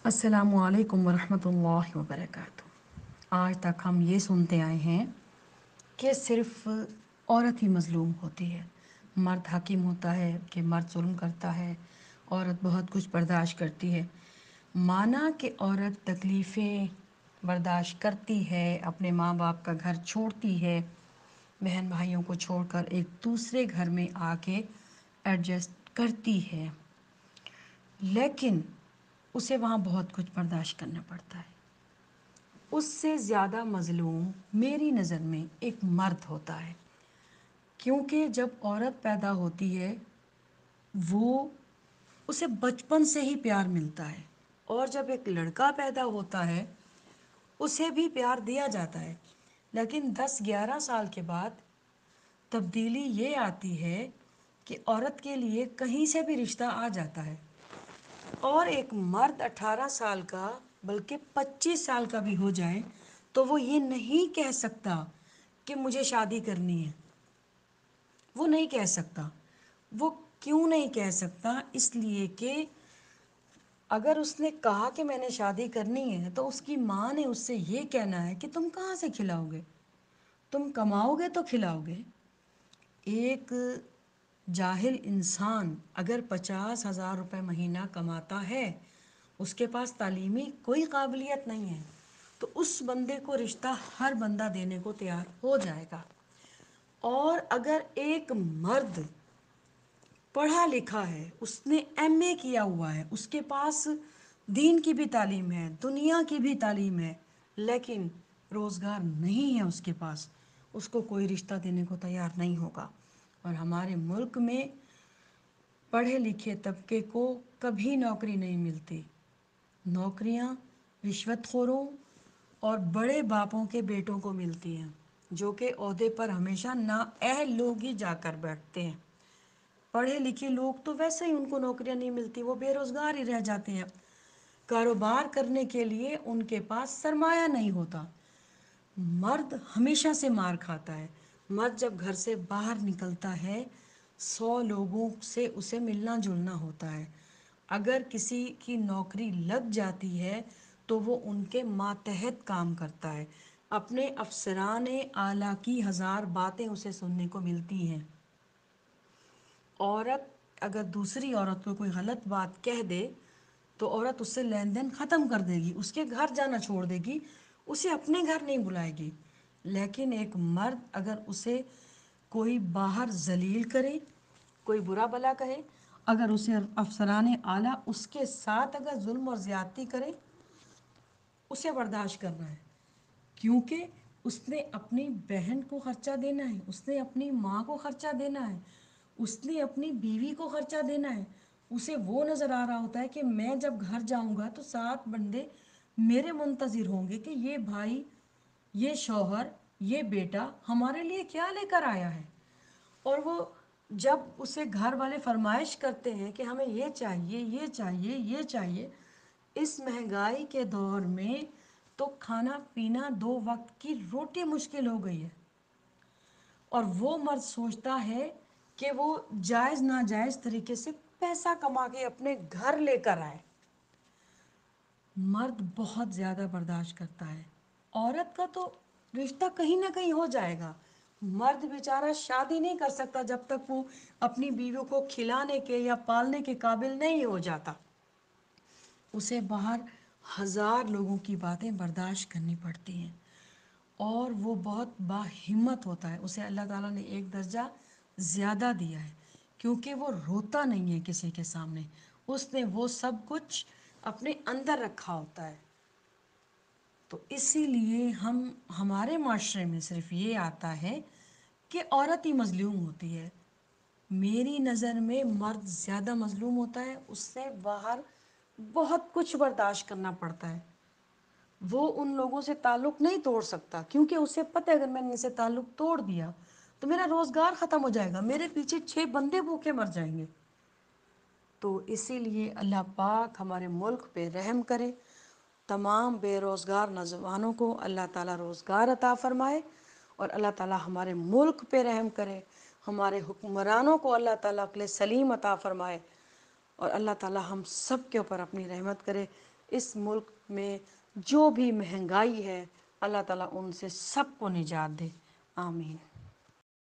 अस्सलामु अलैकुम वरहमतुल्लाहि वबरकातुह। आज तक हम ये सुनते आए हैं कि सिर्फ औरत ही मज़लूम होती है। मर्द हाकिम होता है कि मर्द जुल्म करता है, औरत बहुत कुछ बर्दाश्त करती है। माना कि औरत तकलीफ़ें बर्दाश्त करती है, अपने माँ बाप का घर छोड़ती है, बहन भाइयों को छोड़कर एक दूसरे घर में आके एडजस्ट करती है, लेकिन उसे वहाँ बहुत कुछ बर्दाश्त करना पड़ता है। उससे ज़्यादा मज़लूम मेरी नज़र में एक मर्द होता है, क्योंकि जब औरत पैदा होती है वो उसे बचपन से ही प्यार मिलता है, और जब एक लड़का पैदा होता है उसे भी प्यार दिया जाता है। लेकिन 10-11 साल के बाद तब्दीली ये आती है कि औरत के लिए कहीं से भी रिश्ता आ जाता है, और एक मर्द 18 साल का बल्कि 25 साल का भी हो जाए तो वो ये नहीं कह सकता कि मुझे शादी करनी है। वो नहीं कह सकता। वो क्यों नहीं कह सकता? इसलिए कि अगर उसने कहा कि मैंने शादी करनी है तो उसकी माँ ने उससे ये कहना है कि तुम कहाँ से खिलाओगे, तुम कमाओगे तो खिलाओगे। एक जाहिल इंसान अगर 50,000 रुपये महीना कमाता है, उसके पास तालीमी कोई काबिलियत नहीं है, तो उस बंदे को रिश्ता हर बंदा देने को तैयार हो जाएगा। और अगर एक मर्द पढ़ा लिखा है, उसने एमए किया हुआ है, उसके पास दीन की भी तालीम है, दुनिया की भी तालीम है, लेकिन रोज़गार नहीं है उसके पास, उसको कोई रिश्ता देने को तैयार नहीं होगा। और हमारे मुल्क में पढ़े लिखे तबके को कभी नौकरी नहीं मिलती। नौकरियां रिश्वतखोरों और बड़े बापों के बेटों को मिलती हैं, जो कि ओहदे पर हमेशा नाअहल लोग ही जाकर बैठते हैं। पढ़े लिखे लोग तो वैसे ही उनको नौकरियां नहीं मिलती, वो बेरोज़गार ही रह जाते हैं। कारोबार करने के लिए उनके पास सरमाया नहीं होता। मर्द हमेशा से मार खाता है। मर्द जब घर से बाहर निकलता है 100 लोगों से उसे मिलना जुलना होता है। अगर किसी की नौकरी लग जाती है तो वो उनके मातहत काम करता है। अपने अफसराने आला की 1000 बातें उसे सुनने को मिलती हैं। औरत अगर दूसरी औरत को कोई गलत बात कह दे तो औरत उससे लेन देन ख़त्म कर देगी, उसके घर जाना छोड़ देगी, उसे अपने घर नहीं बुलाएगी। लेकिन एक मर्द अगर उसे कोई बाहर जलील करे, कोई बुरा भला कहे, अगर उसे अफसरान आला उसके साथ अगर जुल्म और ज़्यादती करे, उसे बर्दाश्त करना है। क्योंकि उसने अपनी बहन को खर्चा देना है, उसने अपनी माँ को खर्चा देना है, उसने अपनी बीवी को खर्चा देना है। उसे वो नज़र आ रहा होता है कि मैं जब घर जाऊंगा तो 7 बंदे मेरे मुंतज़िर होंगे कि ये भाई, ये शौहर, ये बेटा हमारे लिए क्या लेकर आया है। और वो जब उसे घर वाले फरमाइश करते हैं कि हमें ये चाहिए, ये चाहिए, ये चाहिए, इस महंगाई के दौर में तो खाना पीना 2 वक्त की रोटी मुश्किल हो गई है। और वो मर्द सोचता है कि वो जायज़ नाजायज़ तरीके से पैसा कमा के अपने घर लेकर आए। मर्द बहुत ज़्यादा बर्दाश्त करता है। औरत का तो रिश्ता कहीं ना कहीं हो जाएगा। मर्द बेचारा शादी नहीं कर सकता जब तक वो अपनी बीवी को खिलाने के या पालने के काबिल नहीं हो जाता। उसे बाहर 1000 लोगों की बातें बर्दाश्त करनी पड़ती हैं, और वो बहुत बाहिम्मत होता है। उसे अल्लाह ताला ने एक दर्जा ज़्यादा दिया है, क्योंकि वो रोता नहीं है किसी के सामने। उसने वो सब कुछ अपने अंदर रखा होता है। तो इसीलिए हमारे माशरे में सिर्फ ये आता है कि औरत ही मज़लूम होती है। मेरी नज़र में मर्द ज़्यादा मज़लूम होता है, उससे बाहर बहुत कुछ बर्दाश्त करना पड़ता है। वो उन लोगों से ताल्लुक़ नहीं तोड़ सकता, क्योंकि उसे पता है अगर मैंने इनसे ताल्लुक़ तोड़ दिया तो मेरा रोज़गार ख़त्म हो जाएगा, मेरे पीछे 6 बंदे भूखे मर जाएंगे। तो इसीलिए अल्लाह पाक हमारे मुल्क पे रहम करे। तमाम बेरोज़गार नौजवानों को अल्लाह ताला रोज़गार अता फ़रमाए, और अल्लाह ताला हमारे मुल्क पे रहम करे। हमारे हुक्मरानों को अल्लाह ताला अक़ल सलीम अता फ़रमाए, और अल्लाह ताला हम सब के ऊपर अपनी रहमत करे। اس ملک میں جو بھی مہنگائی ہے اللہ تعالیٰ ان سے سب کو نجات دے، آمین۔